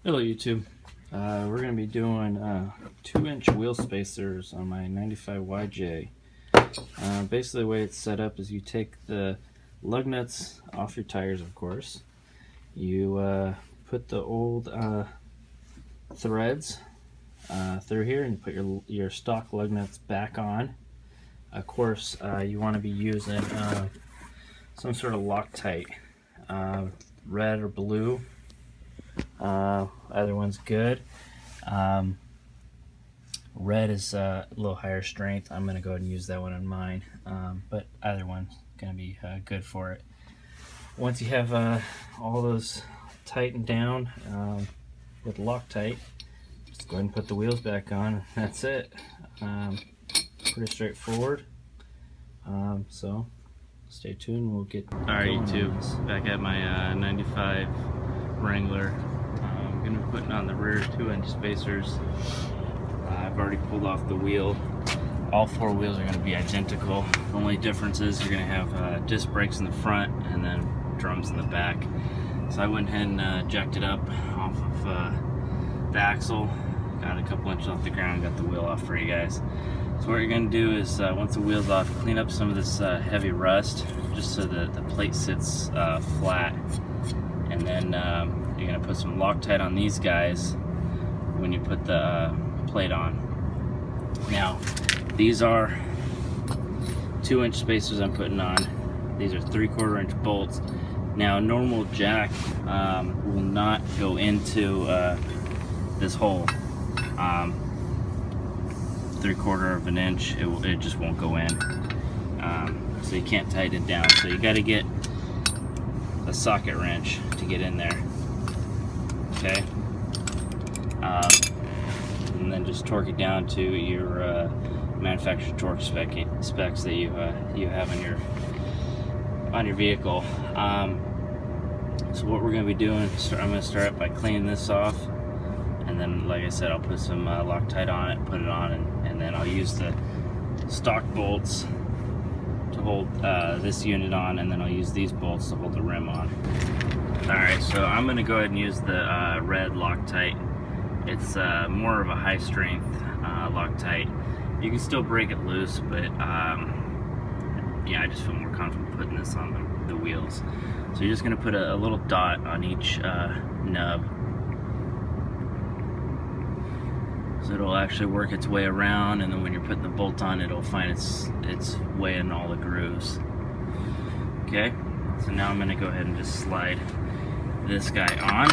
Hello YouTube. We're going to be doing 2-inch wheel spacers on my 95 YJ. Basically the way it's set up is you take the lug nuts off your tires, of course. You put the old threads through here and put your stock lug nuts back on. Of course, you want to be using some sort of Loctite, red or blue. Either one's good. Red is a little higher strength. I'm going to go ahead and use that one on mine, but either one's going to be good for it. Once you have all those tightened down with Loctite, just go ahead and put the wheels back on. That's it. Pretty straightforward. So stay tuned. We'll get Alright YouTube, back at my 95 Wrangler. I'm going to be putting on the rear 2-inch spacers. I've already pulled off the wheel. All 4 wheels are going to be identical. The only difference is you're going to have disc brakes in the front and then drums in the back. So I went ahead and jacked it up off of the axle. Got a couple inches off the ground, got the wheel off for you guys. So what you're going to do is, once the wheel's off, clean up some of this heavy rust, just so that the plate sits flat. And then you're going to put some Loctite on these guys when you put the plate on. Now, these are 2-inch spacers I'm putting on. These are 3/4 inch bolts. Now, a normal jack will not go into this hole. 3/4 of an inch, it just won't go in. So you can't tighten it down. So you got to get a socket wrench to get in there. Okay. And then just torque it down to your manufacturer torque specs that you have on your vehicle. So what we're going to be doing, I'm going to start out by cleaning this off, and then, like I said, I'll put some Loctite on it, put it on, and then I'll use the stock bolts to hold this unit on, and then I'll use these bolts to hold the rim on. Alright, so I'm going to go ahead and use the red Loctite. It's more of a high strength Loctite. You can still break it loose, but yeah, I just feel more comfortable putting this on the wheels. So you're just going to put a little dot on each nub. So it'll actually work its way around, and then when you're putting the bolt on, it'll find its way in all the grooves. Okay, so now I'm going to go ahead and just slide this guy on.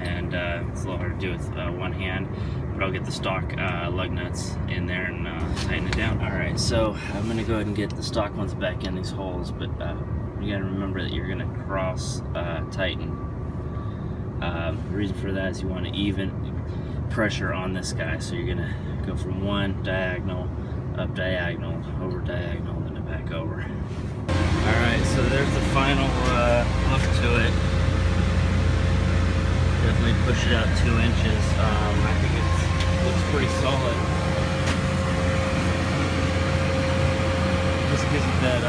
And it's a little hard to do with one hand, but I'll get the stock lug nuts in there and tighten it down. Alright, so I'm going to go ahead and get the stock ones back in these holes, but you got to remember that you're going to cross tighten. The reason for that is you want to even pressure on this guy, so you're going to go from one diagonal, up diagonal, over diagonal, then back over. Alright, so there's the final look to it. Definitely push it out 2 inches. I think it looks pretty solid. Just gives it that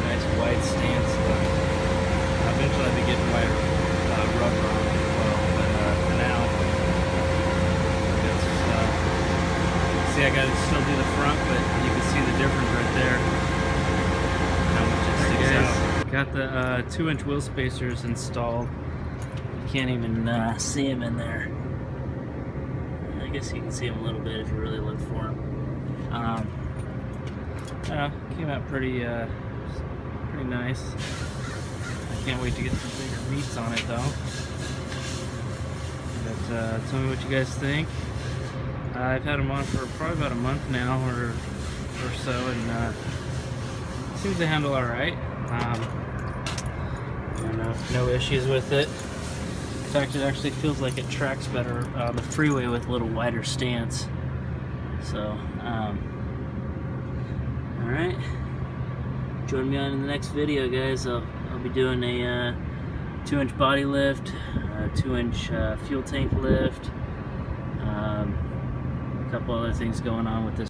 nice wide stance. Eventually I'll be getting wider rubber on it as well, but for now, see, I gotta still do the front, but you can see the difference right there. How much it sticks out. Got the 2-inch wheel spacers installed. Can't even see him in there. I guess you can see him a little bit if you really look for him. Came out pretty nice. I can't wait to get some bigger meats on it though. But tell me what you guys think. I've had them on for probably about a month now or so, and it seems to handle all right. No issues with it. In fact, it actually feels like it tracks better on the freeway with a little wider stance. So, alright. Join me on in the next video, guys. I'll be doing a 2-inch body lift, a 2-inch fuel tank lift, a couple other things going on with this.